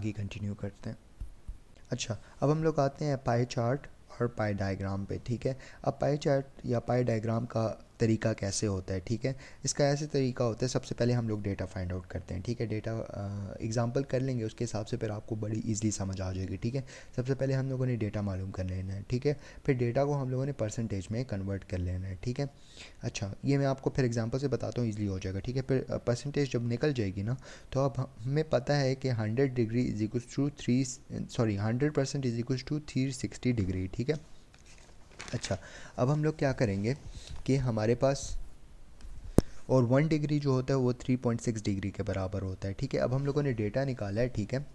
आगे कंटिन्यू करते हैं। अच्छा, अब हम लोग आते हैं पाई चार्ट और पाई डायग्राम पे। ठीक है, अब पाई चार्ट या पाई डायग्राम का तरीका कैसे होता है। ठीक है, इसका ऐसे तरीका होता है, सबसे पहले हम लोग डेटा फाइंड आउट करते हैं। ठीक है, डेटा एग्जांपल कर लेंगे, उसके हिसाब से फिर आपको बड़ी इजीली समझ आ जाएगी। ठीक है, सबसे पहले हम लोगों ने डेटा मालूम कर लेना है। ठीक है, फिर डेटा को हम लोगों ने परसेंटेज में कन्वर्ट कर लेना है। ठीक है, अच्छा ये मैं आपको फिर एग्जांपल से बताता हूँ, ईजिली हो जाएगा। ठीक है, फिर परसेंटेज जब निकल जाएगी ना, तो अब हमें पता है कि 100 degree is equal to 100% is equal to 360 degree. ठीक है, अच्छा अब हम लोग क्या करेंगे कि हमारे पास और 1 डिग्री जो होता है वो 3.6 डिग्री के बराबर होता है। ठीक है, अब हम लोगों ने डेटा निकाला है। ठीक है,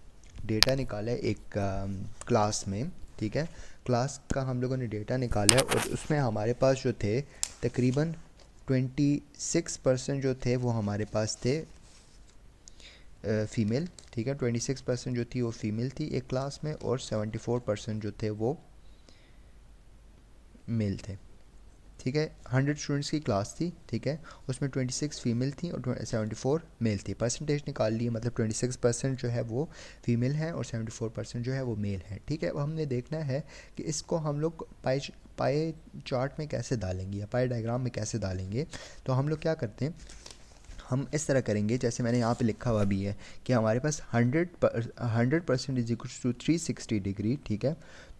डेटा निकाला है एक क्लास में। ठीक है, क्लास का हम लोगों ने डेटा निकाला है और उसमें हमारे पास जो थे तकरीबन 26% जो थे वो हमारे पास थे फ़ीमेल। ठीक है, 26% जो थी वो फीमेल थी एक क्लास में, और 74% जो थे वो मेल थे। ठीक है, 100 स्टूडेंट्स की क्लास थी। ठीक है, उसमें 26 फीमेल थी और 74 मेल थी। परसेंटेज निकाल लिए, मतलब 26% जो है वो फीमेल है और 74% जो है वो मेल है। ठीक है, अब हमने देखना है कि इसको हम लोग पाए चार्ट में कैसे डालेंगे या पाए डायग्राम में कैसे डालेंगे। तो हम लोग क्या करते हैं, हम इस तरह करेंगे जैसे मैंने यहाँ पे लिखा हुआ भी है कि हमारे पास 100% इज इक्वल टू 360 डिग्री। ठीक है,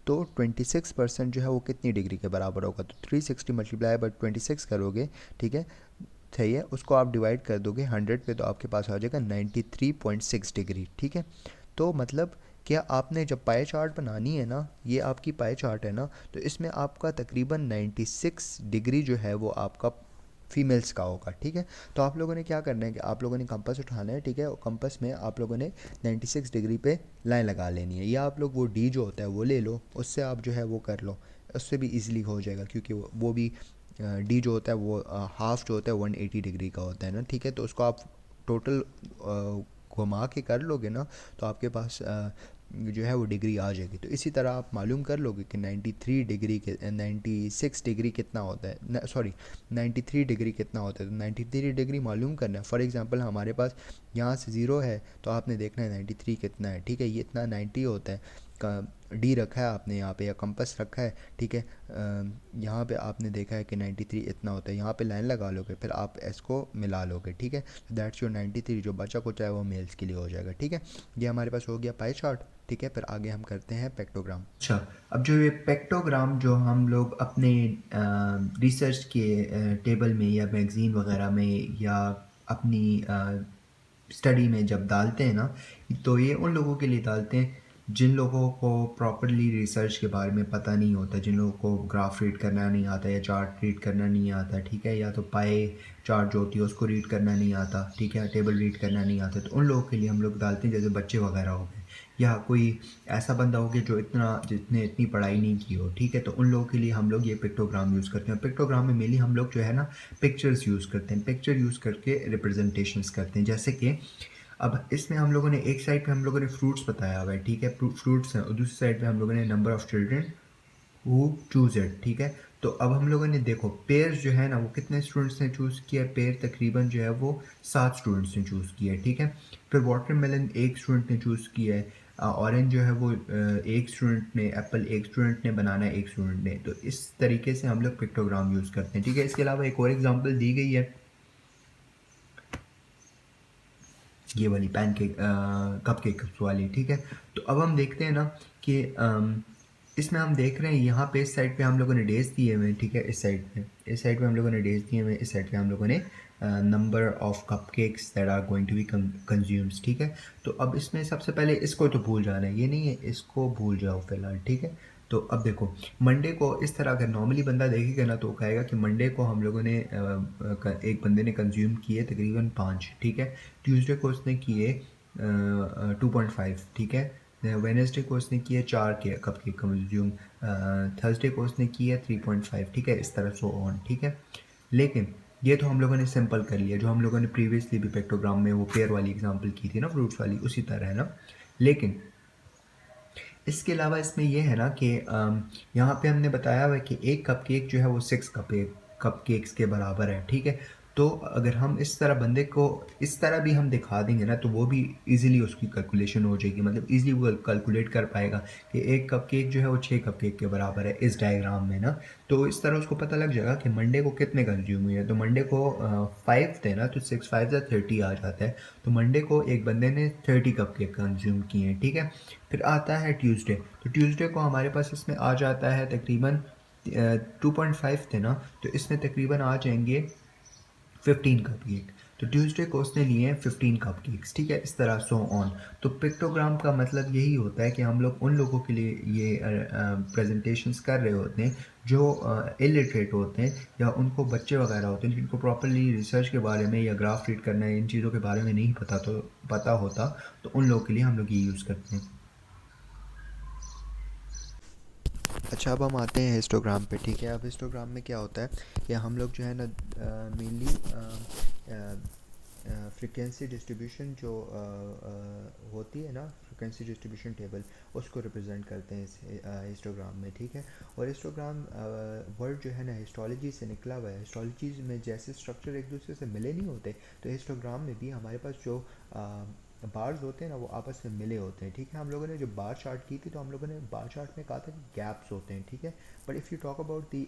तो 26% जो है वो कितनी डिग्री के बराबर होगा, तो 360 मल्टीप्लाई बाई 26 करोगे। ठीक है, सही है, उसको आप डिवाइड कर दोगे 100 पे, तो आपके पास आ जाएगा 93.6 डिग्री। ठीक है, तो मतलब क्या आपने जब पाई चार्ट बनानी है ना, ये आपकी पाई चार्ट है ना, तो इसमें आपका तकरीबन 96 डिग्री जो है वो आपका फीमेल्स का होगा। ठीक है, तो आप लोगों ने क्या करना है कि आप लोगों ने कंपास उठाना है। ठीक है, और कंपास में आप लोगों ने 96 डिग्री पे लाइन लगा लेनी है, या आप लोग वो डी जो होता है वो ले लो, उससे आप जो है वो कर लो, उससे भी इजीली हो जाएगा, क्योंकि वो भी डी जो होता है वो हाफ जो होता है 180 डिग्री का होता है ना। ठीक है, तो उसको आप टोटल घुमा के कर लोगे ना, तो आपके पास जो है वो डिग्री आ जाएगी। तो इसी तरह आप मालूम कर लोगे कि 93 डिग्री के 96 डिग्री कितना होता है, सॉरी 93 डिग्री कितना होता है। तो 93 डिग्री मालूम करना है। फॉर एग्जांपल हमारे पास यहाँ से 0 है, तो आपने देखना है 93 कितना है। ठीक है, ये इतना 90 होता है, का डी रखा है आपने यहाँ पे या कंपास रखा है। ठीक है, यहाँ पे आपने देखा है कि 93 इतना होता है, यहाँ पे लाइन लगा लोगे, फिर आप इसको मिला लोगे। ठीक है, तो दैट्स योर 93, जो बचा कुछ है वो मेल्स के लिए हो जाएगा। ठीक है, ये हमारे पास हो गया पाई चार्ट। ठीक है, फिर आगे हम करते हैं पेक्टोग्राम। अच्छा, अब जो ये पेक्टोग्राम जो हम लोग अपने रिसर्च के टेबल में या मैगज़ीन वगैरह में या अपनी स्टडी में जब डालते हैं ना, तो ये उन लोगों के लिए डालते हैं जिन लोगों को प्रॉपरली रिसर्च के बारे में पता नहीं होता, जिन लोगों को ग्राफ रीड करना नहीं आता या चार्ट रीड करना नहीं आता। ठीक है, या तो पाए चार्ट जो होती है उसको रीड करना नहीं आता। ठीक है, टेबल रीड करना नहीं आता, तो उन लोगों के लिए हम लोग डालते हैं, जैसे बच्चे वगैरह हो गए या कोई ऐसा बंदा हो गया जो जितने इतनी पढ़ाई नहीं की हो। ठीक है, तो उन लोगों के लिए हम लोग ये पिक्टोग्राम यूज़ करते हैं। पिक्टोग्राम में मेनली हम लोग जो है ना पिक्चर्स यूज़ करते हैं, पिक्चर यूज़ करके रिप्रेजेंटेशंस करते हैं। जैसे कि अब इसमें हम लोगों ने एक साइड पे हम लोगों ने फ्रूट्स बताया हुआ है। ठीक है, फ्रूट्स हैं, और दूसरी साइड पे हम लोगों ने number of children who choose it. ठीक है, तो अब हम लोगों ने देखो पेयर्स जो है ना वो कितने स्टूडेंट्स ने चूज़ किया है, पेयर तकरीबन जो है वो 7 स्टूडेंट्स ने चूज़ किया है। ठीक है, फिर वाटरमेलन एक स्टूडेंट ने चूज़ किया है, ऑरेंज जो है वो एक स्टूडेंट ने, एप्पल एक स्टूडेंट ने बनाना है, एक स्टूडेंट ने। तो इस तरीके से हम लोग पिक्टोग्राम यूज़ करते हैं। ठीक है, इसके अलावा एक और एग्जांपल दी गई है, ये वाली पैनकेक कपकेक वाली। ठीक है, तो अब हम देखते हैं ना कि इसमें हम देख रहे हैं यहाँ पे इस साइड पे हम लोगों ने डेज दिए हुए हैं। ठीक है, इस साइड पे हम लोगों ने डेज दिए हुए हैं, इस साइड पे हम लोगों ने number of cupcakes that are going to be consumes. ठीक है, तो अब इसमें सबसे पहले इसको तो भूल जाना है, ये नहीं है, इसको भूल जाओ फिलहाल। ठीक है, तो अब देखो मंडे को इस तरह अगर नॉर्मली बंदा देखेगा ना, तो वो कहेगा कि मंडे को हम लोगों ने एक बंदे ने कंज्यूम किए तकरीबन 5। ठीक है, ट्यूसडे को उसने किए 2.5। ठीक है, वेडनेसडे को उसने किए 4 के कप केक कंज्यूम, थर्सडे को उसने किए 3.5। ठीक है, इस तरह सो ऑन। ठीक है, लेकिन ये तो हम लोगों ने सिंपल कर लिया, जो हम लोगों ने प्रीवियसली भी पेक्टोग्राम में वो पेयर वाली एग्जांपल की थी ना, फ्रूट्स वाली, उसी तरह है ना। लेकिन इसके अलावा इसमें ये है ना कि यहाँ पे हमने बताया हुआ है कि एक कपकेक जो है वो 6 कपकेक्स के बराबर है। ठीक है, तो अगर हम इस तरह बंदे को इस तरह भी हम दिखा देंगे ना, तो वो भी ईज़िली उसकी कैलकुलेशन हो जाएगी, मतलब ईज़िली वो कैलकुलेट कर पाएगा कि 1 कप केक जो है वो 6 कप केक के बराबर है इस डायग्राम में ना। तो इस तरह उसको पता लग जाएगा कि मंडे को कितने कंज्यूम हुए हैं। तो मंडे को 5 थे ना, तो 6 5 या 30 आ जाता है। तो मंडे को एक बंदे ने 30 कप केक कंज्यूम किए हैं, ठीक है। फिर आता है ट्यूसडे, तो ट्यूसडे को हमारे पास इसमें आ जाता है तकरीबन 2.5 थे ना, तो इसमें तकरीबन आ जाएंगे 15 कप केक। तो ट्यूसडे को उसने लिए हैं 15 कप केक्स, ठीक है, इस तरह सो ऑन। तो पिक्टोग्राम का मतलब यही होता है कि हम लोग उन लोगों के लिए ये प्रेजेंटेशंस कर रहे होते हैं जो इलिटरेट होते हैं या उनको बच्चे वगैरह होते हैं जिनको प्रॉपरली रिसर्च के बारे में या ग्राफ रीड करना है, इन चीज़ों के बारे में नहीं पता होता, तो उन लोगों के लिए हम लोग ये यूज़ करते हैं। अच्छा, अब हम आते हैं हिस्टोग्राम पे, ठीक है। अब हिस्टोग्राम में क्या होता है कि हम लोग जो है ना मेनली फ्रीक्वेंसी डिस्ट्रीब्यूशन जो होती है ना, फ्रीक्वेंसी डिस्ट्रीब्यूशन टेबल, उसको रिप्रेजेंट करते हैं इस हिस्टोग्राम में, ठीक है। और हिस्टोग्राम वर्ड जो है ना हिस्टोलॉजी से निकला हुआ है। हिस्टोलॉजी में जैसे स्ट्रक्चर एक दूसरे से मिले नहीं होते, तो हिस्टोग्राम में भी हमारे पास जो बार्स होते हैं ना वो आपस में मिले होते हैं, ठीक है। हम लोगों ने जो बार चार्ट की थी, तो हम लोगों ने बार चार्ट में कहा था कि गैप्स होते हैं, ठीक है। But if you talk about the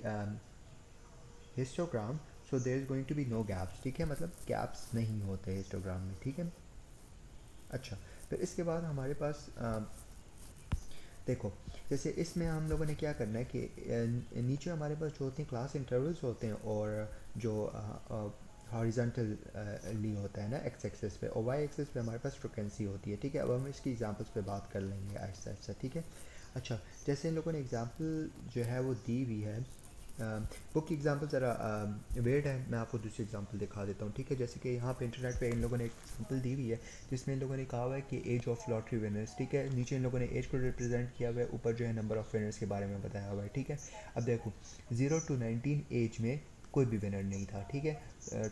histogram, so there is going to be no gaps, ठीक है, मतलब गैप्स नहीं होते हिस्टोग्राम में, ठीक है। अच्छा, फिर इसके बाद हमारे पास देखो, जैसे इसमें हम लोगों ने क्या करना है कि नीचे हमारे पास जो होते हैं क्लास इंटरवल्स होते हैं, और जो हॉरिजॉन्टली होता है ना एक्स एक्सेस पे, और वाई एक्सेस पे हमारे पास फ्रिक्वेंसी होती है, ठीक है। अब हम इसकी एग्जांपल्स पे बात कर लेंगे आहिस्ता आहिस्ता, ठीक है। अच्छा, जैसे इन लोगों ने एग्जांपल जो है वो दी हुई है, बुक की एग्जांपल ज़रा वेट है, मैं आपको दूसरी एग्जांपल दिखा देता हूँ, ठीक है। जैसे कि यहाँ पे इंटरनेट पे इन लोगों ने एक एग्जांपल दी हुई है जिसमें इन लोगों ने कहा हुआ है कि एज ऑफ लॉटरी विनर्स, ठीक है। नीचे इन लोगों ने एज को रिप्रेजेंट किया हुआ है, ऊपर जो है नंबर ऑफ विनर्स के बारे में बताया हुआ है, ठीक है। अब देखो, 0 to 19 एज में कोई भी विनर नहीं था, ठीक है।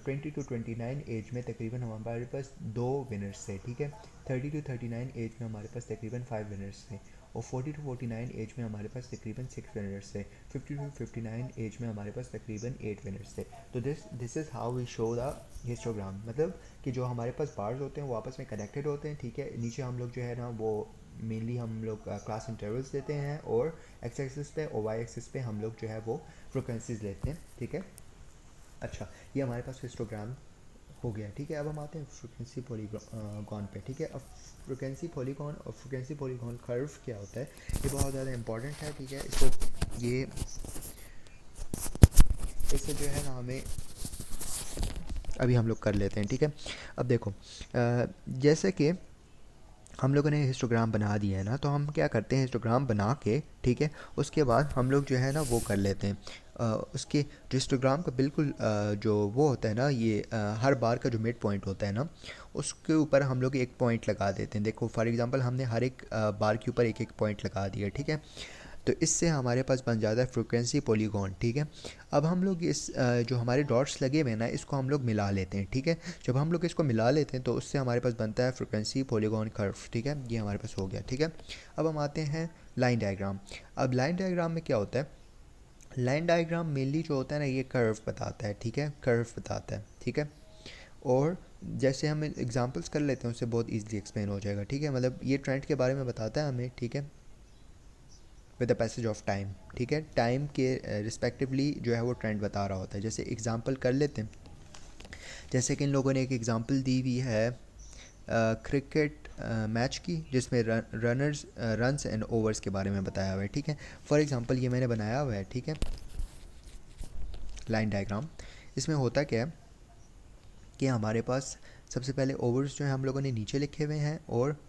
20 to 29 एज में तकरीबन हमारे पास 2 विनर्स थे, ठीक है। 30 to 39 एज में हमारे पास तकरीबन 5 विनर्स थे, और 40 to 49 एज में हमारे पास तकरीबन 6 विनर्स थे। 50 to 59 एज में हमारे पास तकरीबन 8 विनर्स थे। तो this is how we show the histogram, मतलब कि जो हमारे पास बार्स होते हैं वो आपस में कनेक्टेड होते हैं, ठीक है। नीचे हम लोग जो है ना वो मेनली हम लोग क्लास इंटरवल्स देते हैं, और एक्स एक्सिस पे और वाई एक्सिस पे हम लोग जो है वो फ्रिक्वेंसीज लेते हैं, ठीक है। अच्छा, ये हमारे पास हिस्टोग्राम हो गया, ठीक है। अब हम आते हैं फ्रिक्वेंसी पॉलीगॉन पे, ठीक है। अब फ्रिक्वेंसी पॉलीगॉन और फ्रिक्वेंसी पॉलीगॉन कर्व क्या होता है, ये बहुत ज़्यादा इंपॉर्टेंट है, ठीक है। ये इससे जो है ना हमें अभी हम लोग कर लेते हैं, ठीक है। अब देखो, जैसे कि हम लोगों ने हिस्टोग्राम बना दिया है ना, तो हम क्या करते हैं हिस्टोग्राम बना के, ठीक है, उसके बाद हम लोग जो है ना वो कर लेते हैं उसके जो हिस्टोग्राम का बिल्कुल जो वो होता है ना, ये हर बार का जो मिड पॉइंट होता है ना, उसके ऊपर हम लोग एक पॉइंट लगा देते हैं। देखो फॉर एग्जांपल हमने हर एक बार के ऊपर एक एक पॉइंट लगा दिया, ठीक है। तो इससे हमारे पास बन जाता है फ्रिक्वेंसी पॉलीगॉन, ठीक है। अब हम लोग इस जो हमारे डॉट्स लगे हुए हैं ना, इसको हम लोग मिला लेते हैं, ठीक है। जब हम लोग इसको मिला लेते हैं तो उससे हमारे पास बनता है फ्रिक्वेंसी पॉलीगॉन कर्व, ठीक है। ये हमारे पास हो गया, ठीक है। अब हम आते हैं लाइन डायग्राम। अब लाइन डायग्राम में क्या होता है, लाइन डायग्राम मेनली जो होता है ना ये कर्व बताता है, ठीक है, कर्व बताता है, ठीक है। और जैसे हम एग्जांपल्स कर लेते हैं उससे बहुत इजीली एक्सप्लेन हो जाएगा, ठीक है। मतलब ये ट्रेंड के बारे में बताता है हमें, ठीक है, with the passage of time, ठीक है। टाइम के रिस्पेक्टिवली जो है वो ट्रेंड बता रहा होता है। जैसे एग्जांपल कर लेते हैं, जैसे कि इन लोगों ने एक एग्जांपल दी हुई है क्रिकेट मैच की, जिसमें रनर्स रन्स एंड ओवर्स के बारे में बताया हुआ है, ठीक है। फॉर एग्जांपल ये मैंने बनाया हुआ है, ठीक है, लाइन डायग्राम। इसमें होता क्या है कि हमारे पास सबसे पहले ओवर्स जो है हम लोगों ने नीचे लिखे हुए हैं, और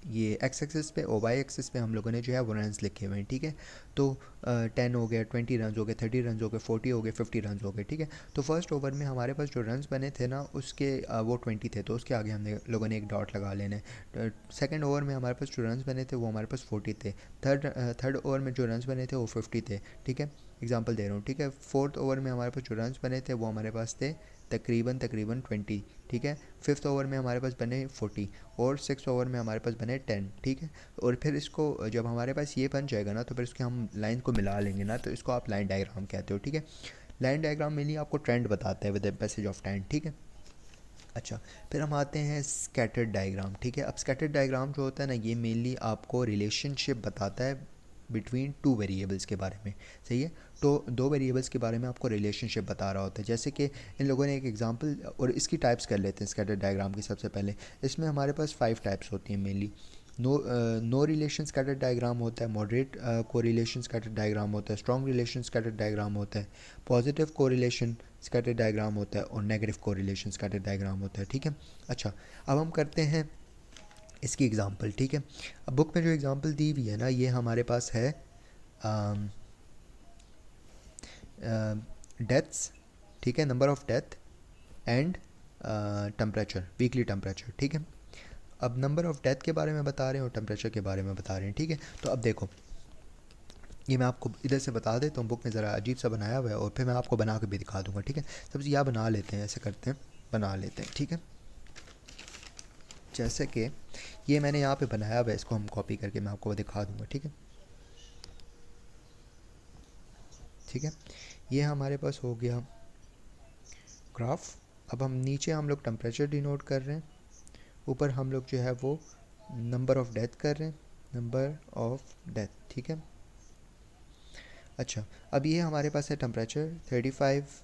ये एक्स एक्सिस पे और वाई एक्सिस पे हम लोगों ने जो है वो रन्स लिखे हुए हैं, ठीक है। तो 10 हो गया, 20 रन हो गए, 30 रन हो गए, 40 हो गए, 50 रन हो गए, ठीक है। तो फर्स्ट ओवर में हमारे पास जो रन्स बने थे ना उसके वो 20 थे, तो उसके आगे हमने लोगों ने एक डॉट लगा लेने। सेकंड ओवर में हमारे पास जो रन्स बने थे वो हमारे पास 40 थे। थर्ड ओवर में जो रन्स बने थे वो 50 थे, ठीक है, एग्जाम्पल दे रहा हूँ, ठीक है। फोर्थ ओवर में हमारे पास जो रन्स बने थे वो हमारे पास थे तकरीबन 20, ठीक है। फिफ्थ ओवर में हमारे पास बने 40, और सिक्स ओवर में हमारे पास बने 10, ठीक है। और फिर इसको जब हमारे पास ये बन जाएगा ना, तो फिर इसके हम लाइन को मिला लेंगे ना, तो इसको आप लाइन डायग्राम कहते हो, ठीक है। लाइन डायग्राम मेनली आपको ट्रेंड बताता है with the passage of time, ठीक है। अच्छा, फिर हम आते हैं स्कैटर्ड डायग्राम, ठीक है। अब स्कैटर्ड डायग्राम जो होता है ना, ये मेनली आपको रिलेशनशिप बताता है बिटवीन टू वेरिएबल्स के बारे में, सही है। तो दो वेरिएबल्स के बारे में आपको रिलेशनशिप बता रहा होता है। जैसे कि इन लोगों ने एक एग्जांपल, और इसकी टाइप्स कर लेते हैं स्कैटर्ड डायग्राम की। सबसे पहले इसमें हमारे पास 5 टाइप्स होती हैं mainly. No relation scattered diagram होता है, मॉडरेट कोरिलेशन स्कैटर्ड डायग्राम होता है, स्ट्रॉन्ग रिलेशन स्कैटर्ड डायग्राम होता है, पॉजिटिव कोरिलेशन स्कैटर्ड डायग्राम होता है, और नेगेटिव कोरिलेशन स्कैटर्ड डायग्राम होता है, ठीक है। अच्छा, अब हम करते हैं इसकी एग्जांपल, ठीक है। अब बुक में जो एग्जांपल दी हुई है ना, ये हमारे पास है डेथ्स, ठीक है, number of death and temperature, weekly temperature, ठीक है। अब नंबर ऑफ डेथ के बारे में बता रहे हैं और टेम्परेचर के बारे में बता रहे हैं, ठीक है। तो अब देखो, ये मैं आपको इधर से बता देता हूँ, बुक में ज़रा अजीब सा बनाया हुआ है, और फिर मैं आपको बना के भी दिखा दूँगा, ठीक है। सबसे यहाँ बना लेते हैं, ऐसे करते हैं, बना लेते हैं, ठीक है। जैसे कि ये मैंने यहाँ पे बनाया हुआ है, इसको हम कॉपी करके मैं आपको दिखा दूँगा, ठीक है। ठीक है, ये हमारे पास हो गया ग्राफ। अब हम नीचे हम लोग टेम्परेचर डिनोट कर रहे हैं, ऊपर हम लोग जो है वो नंबर ऑफ़ डेथ कर रहे हैं, नंबर ऑफ़ डेथ, ठीक है। अच्छा, अब ये हमारे पास है टेम्परेचर 35,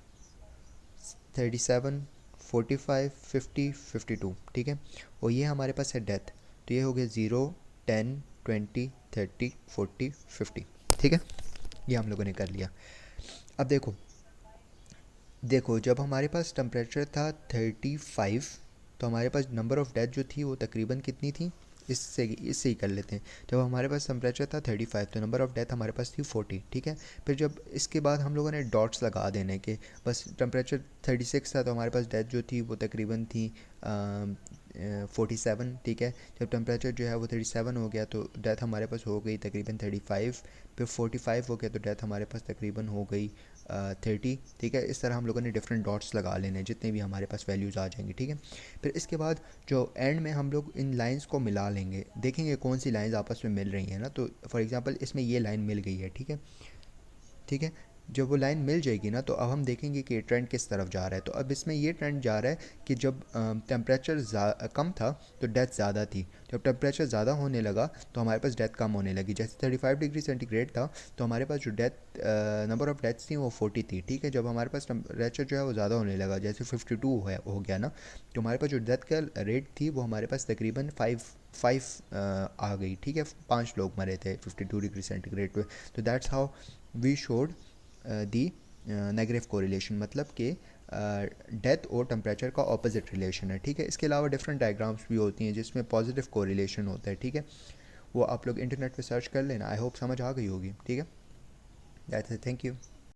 37, 45, 50, 52, ठीक है। और ये हमारे पास है डेथ, तो ये हो गया 0, 10, 20, 30, 40, 50, ठीक है। ये हम लोगों ने कर लिया। अब देखो देखो, जब हमारे पास टेम्परेचर था 35, तो हमारे पास नंबर ऑफ़ डेथ जो थी वो तकरीबन कितनी थी, इससे ही कर लेते हैं। जब हमारे पास टेम्परेचर था 35, तो नंबर ऑफ़ डेथ हमारे पास थी 40, ठीक है। फिर जब इसके बाद हम लोगों ने डॉट्स लगा देने के, बस टेम्परेचर 36 था, तो हमारे पास डेथ जो थी वो तकरीबन थी 47, ठीक है। जब टेम्परेचर जो है वो 37 हो गया, तो डेथ हमारे पास हो गई तकरीबन 35। फिर 45 हो गया, तो डेथ हमारे पास तकरीबन हो गई 30, ठीक है। इस तरह हम लोगों ने डिफरेंट डॉट्स लगा लेने, जितने भी हमारे पास वैल्यूज़ आ जाएंगी, ठीक है। फिर इसके बाद जो एंड में हम लोग इन लाइंस को मिला लेंगे, देखेंगे कौन सी लाइंस आपस में मिल रही हैं ना। तो फॉर एग्जांपल इसमें ये लाइन मिल गई है, ठीक है, ठीक है। जब वो लाइन मिल जाएगी ना, तो अब हम देखेंगे कि ट्रेंड किस तरफ जा रहा है। तो अब इसमें ये ट्रेंड जा रहा है कि जब टेम्परेचर कम था तो डेथ ज़्यादा थी, जब टेम्परेचर ज़्यादा होने लगा तो हमारे पास डेथ कम होने लगी। जैसे 35 डिग्री सेंटीग्रेड था, तो हमारे पास जो डेथ नंबर ऑफ़ डेथ्स थी वो 40 थी, ठीक है। जब हमारे पास टेम्परेचर जो है वो ज़्यादा होने लगा, जैसे 52 हो गया ना, तो हमारे पास जो डेथ का रेट थी वो हमारे पास तकरीबन 5 आ गई, ठीक है। 5 लोग मरे थे 52 डिग्री सेंटीग्रेड पे। तो that's how we showed the negative correlation, मतलब कि डेथ और टेम्परेचर का ऑपोजिट रिलेशन है, ठीक है। इसके अलावा डिफरेंट डायग्राम्स भी होती हैं जिसमें पॉजिटिव कोरिलेशन होता है, ठीक है। वो आप लोग इंटरनेट पे सर्च कर लेना। आई होप समझ आ गई होगी, ठीक है। That's it, thank you.